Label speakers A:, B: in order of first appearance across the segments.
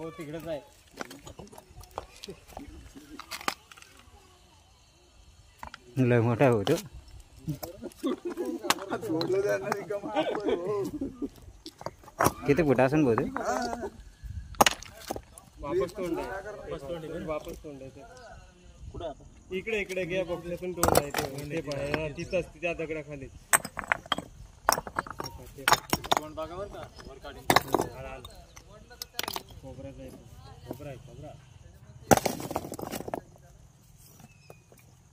A: तिकडेच आहे लय मोठा होतो किती फुट असेल भाऊ
B: वापस तोंड इकडे इकडे घ्या बघण्यातून तोंड आहे ते पाय तिथंच त्या दगडाखाली तोंड बघावर का वर काढून खोबरा आहे खोबरा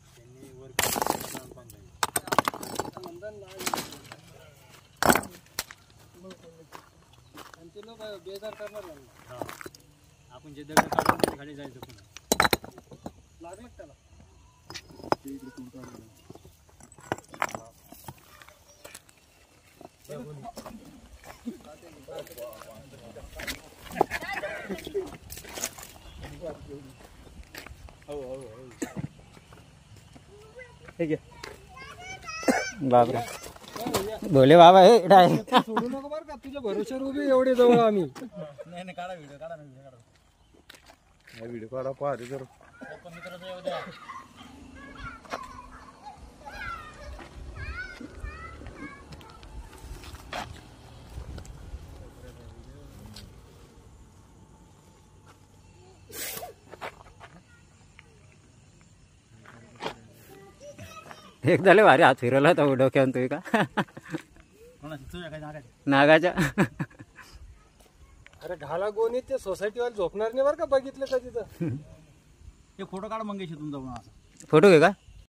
B: त्यांनी वर ते लोक बेजार करणार आपण जे दगड काढून ते खाली जायचं पुन्हा लागलं त्याला
A: बापरे बोले बाबा हे
B: सोडू नको बरं का तुझ्या भरोश्यावर उभी एवढे जवळ आम्ही नाही काढा व्हिडिओ काढा व्हिडिओ काढा पाहते जर
A: एकदा लय भारी हात फिरवला होता डोक्यावर तुम्ही का नागाच्या
B: अरे घाला गोणी ते सोसायटीवाले झोपणार नाही बरं का बघितलं का तिथं
C: ते फोटो काढ मंगेश तुम जाऊन
A: फोटो घे का